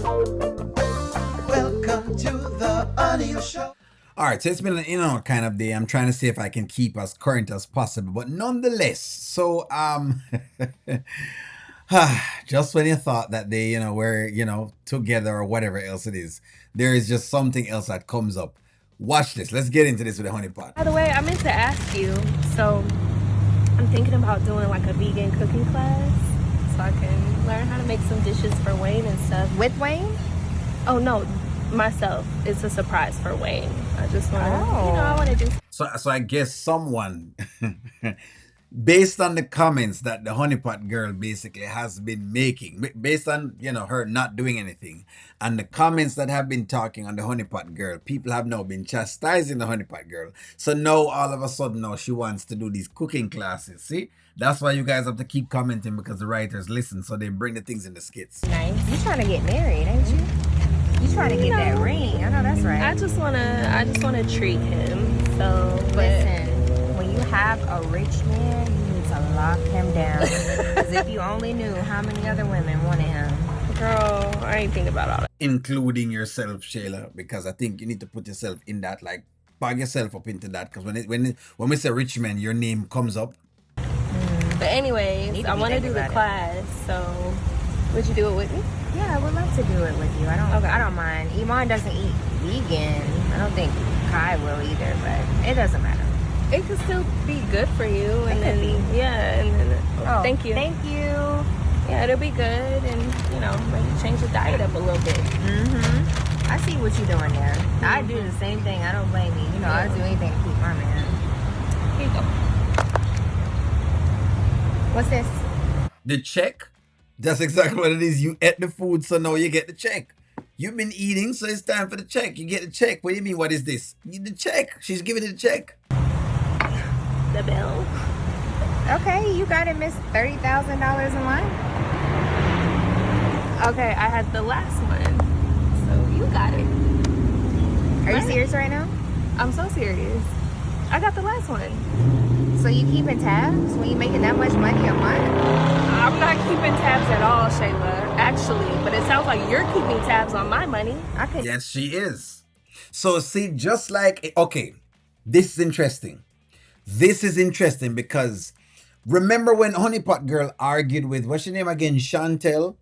Welcome to the Anil Show. All right, so it's been an kind of day. I'm trying to see if I can keep as current as possible, but nonetheless, so just when you thought that they, were, together or whatever else it is, there is just something else that comes up. Watch this. Let's get into this with the honeypot. By the way, I meant to ask you, so I'm thinking about doing like a vegan cooking class so I can learn how to make some dishes for Wayne and stuff. With Wayne? Oh no, myself. It's a surprise for Wayne. I just want to, I want to do. So I guess someone, based on the comments that the honeypot girl basically has been making, based on her not doing anything, and the comments that have been talking on the honeypot girl, people have now been chastising the honeypot girl. So now all of a sudden now she wants to do these cooking classes. See, that's why you guys have to keep commenting, because the writers listen, so they bring the things in the skits. Nice. You trying to get married, ain't you? You trying to get that ring? I know that's right. I just wanna treat him. So listen, when you have a rich man, you need to lock him down. Because if you only knew how many other women wanted him. Girl, I ain't think about all that. Including yourself, Shayla, because I think you need to put yourself in that, like bag yourself up into that, because when we say rich man, your name comes up. But anyways, I want to do the class. So would you do it with me? Yeah, I would love to do it with you. I don't mind. Iman doesn't eat vegan. I don't think Kai will either, but it doesn't matter. It could still be good for you, and then thank you. Thank you. Yeah, it'll be good, and maybe change the diet up a little bit. I see what you're doing there. I do the same thing. I don't blame you. I do anything to keep my man. Here you go. What's this? The check. That's exactly what it is. You ate the food, so now you get the check. You've been eating, so it's time for the check. You get the check. What do you mean? What is this? The check. She's giving it the check. The bill. Okay, you got it, Miss $30,000 in line. Okay, I had the last one, so you got it. Are you serious right now? I'm so serious. I got the last one. So you keeping tabs when you making that much money a month? I'm not keeping tabs at all, Shayla, actually, but it sounds like you're keeping tabs on my money. Yes, she is. So see, just like, okay, this is interesting. This is interesting because remember when Honeypot Girl argued with, what's your name again, Chantel?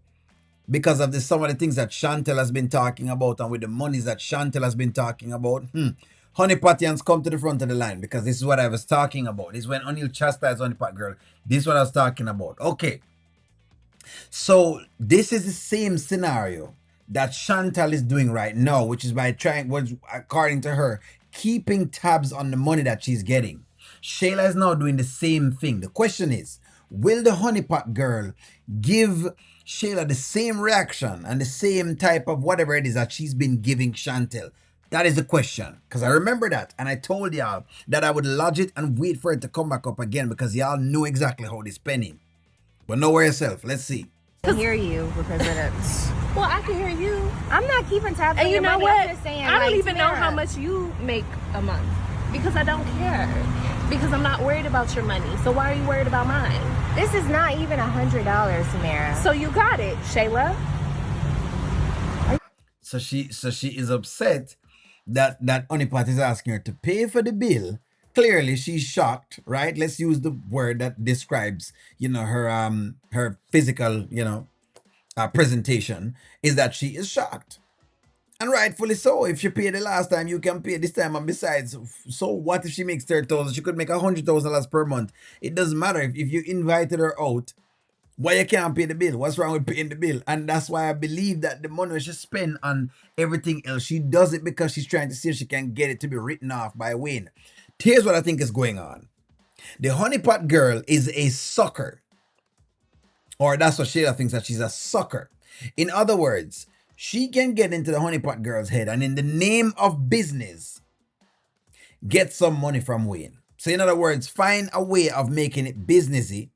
Because of some of the things that Chantel has been talking about, and with the monies that Chantel has been talking about. Honeypotians, come to the front of the line, because this is what I was talking about. This is when O'Neal chastised Honeypot Girl. This is what I was talking about. Okay. So this is the same scenario that Chantal is doing right now, which is by according to her, keeping tabs on the money that she's getting. Shayla is now doing the same thing. The question is, will the Honeypot Girl give Shayla the same reaction and the same type of whatever it is that she's been giving Chantel? That is the question, because I remember that, and I told y'all that I would lodge it and wait for it to come back up again, because y'all knew exactly how this penny. But know where yourself. Let's see. I can hear you because of that. Well, I can hear you. I'm not keeping tabs on And your you know money. what? I'm just saying, I don't like, even know how much you make a month, because I don't care. Because I'm not worried about your money. So why are you worried about mine? This is not even $100, Samara. So you got it, Shayla. So she is upset that Honeypot is asking her to pay for the bill. Clearly she's shocked, right? Let's use the word that describes her physical presentation, is that she is shocked, and rightfully so. If she paid the last time, you can pay this time, and besides, so what if she makes 30,000? She could make $100,000 per month. It doesn't matter. If you invited her out, why you can't pay the bill? What's wrong with paying the bill? And that's why I believe that the money she spend on everything else, she does it because she's trying to see if she can get it to be written off by Wayne. Here's what I think is going on. The Honeypot Girl is a sucker. Or that's what Shayla thinks, that she's a sucker. In other words, she can get into the Honeypot Girl's head and in the name of business, get some money from Wayne. So in other words, find a way of making it businessy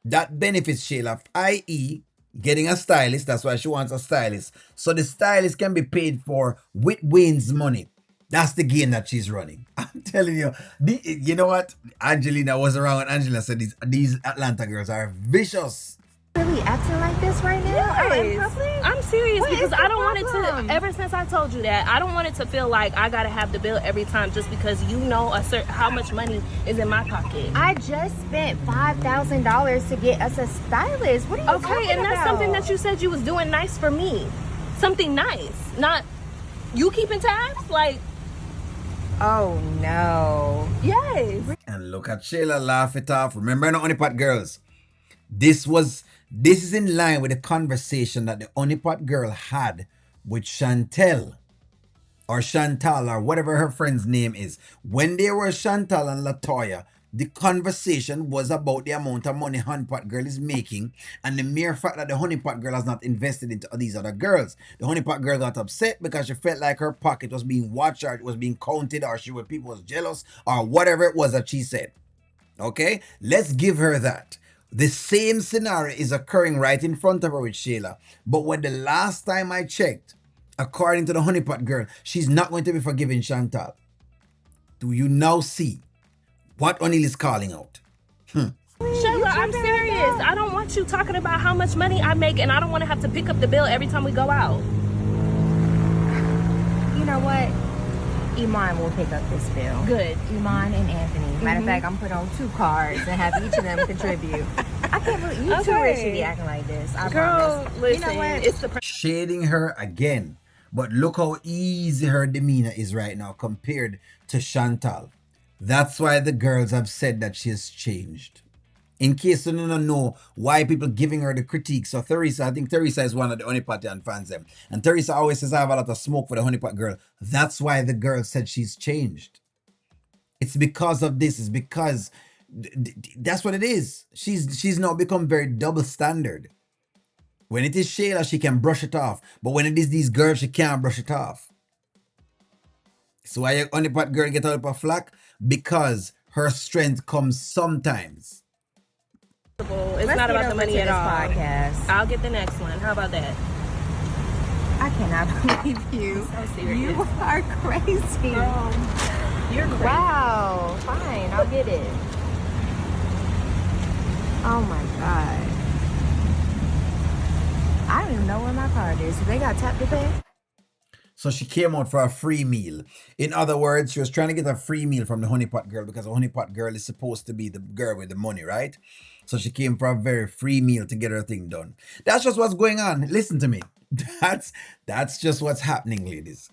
that benefits Shayla, i.e. getting a stylist. That's why she wants a stylist. So the stylist can be paid for with Wayne's money. That's the game that she's running. I'm telling you. You know what? Angelina was around when Angela said these Atlanta girls are vicious. Really acting like this right now? Out in public? I'm serious What because is the I don't want it problem? to. Ever since I told you that, I don't want it to feel like I gotta have the bill every time just because you know how much money is in my pocket. I just spent $5,000 to get us a stylist. What are you talking Okay, and that's about? something that you said you was doing nice for me. Something nice, not you keeping tabs. Like, Oh no. yes. And look at Shayla laugh it off. Remember the Honeypot girls? This is in line with the conversation that the Honeypot girl had with Chantel or Chantal or whatever her friend's name is. When they were Chantal and Latoya, the conversation was about the amount of money Honeypot girl is making and the mere fact that the Honeypot girl has not invested into these other girls. The Honeypot girl got upset because she felt like her pocket was being watched or it was being counted or people was jealous or whatever it was that she said. Okay, let's give her that. The same scenario is occurring right in front of her with Shayla. But when the last time I checked, according to the Honeypot girl, she's not going to be forgiving Chantal. Do you now see what O'Neill is calling out? Shayla, I'm serious. I don't want you talking about how much money I make, and I don't want to have to pick up the bill every time we go out. You know what? Iman will pick up this bill. Good. Iman and Anthony. Matter of fact, I'm put on 2 cards and have each of them contribute. I can't believe you too rich to be acting like this. I Girl, promise. listen, You know what? it's the Shading her again. But look how easy her demeanor is right now compared to Chantal. That's why the girls have said that she has changed. In case you don't know why people giving her the critique. So Theresa, I think Theresa is one of the Honeypot fans them. And Theresa always says I have a lot of smoke for the Honeypot girl. That's why the girl said she's changed. It's because of this. It's because that's what it is. She's now become very double standard. When it is Shayla, she can brush it off. But when it is these girls, she can't brush it off. So why your Honeypot girl get out of flack? Because her strength comes sometimes. It's Let's not get about the over money to at this all. podcast. I'll get the next one. How about that? I cannot believe you. So serious. You are crazy. You're crazy. Wow. Fine, I'll get it. Oh my God. I don't even know where my card is. They got tap to pay? So she came out for a free meal. In other words, she was trying to get a free meal from the Honeypot girl because the Honeypot girl is supposed to be the girl with the money, right? So she came for a very free meal to get her thing done. That's just what's going on. Listen to me. That's just what's happening, ladies.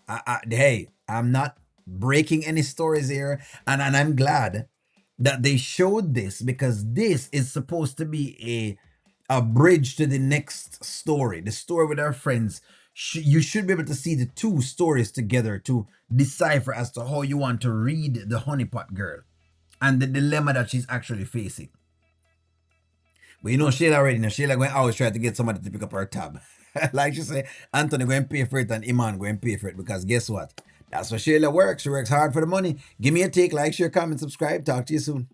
Hey, I'm not breaking any stories here, and I'm glad that they showed this because this is supposed to be a bridge to the next story, the story with our friends. You should be able to see the 2 stories together to decipher as to how you want to read the Honeypot girl and the dilemma that she's actually facing. But you know Shayla already. Now Shayla going to always try to get somebody to pick up her tab. Like she say, Anthony going to pay for it and Iman going to pay for it because guess what? That's what Shayla works. She works hard for the money. Give me a take, like, share, comment, subscribe. Talk to you soon.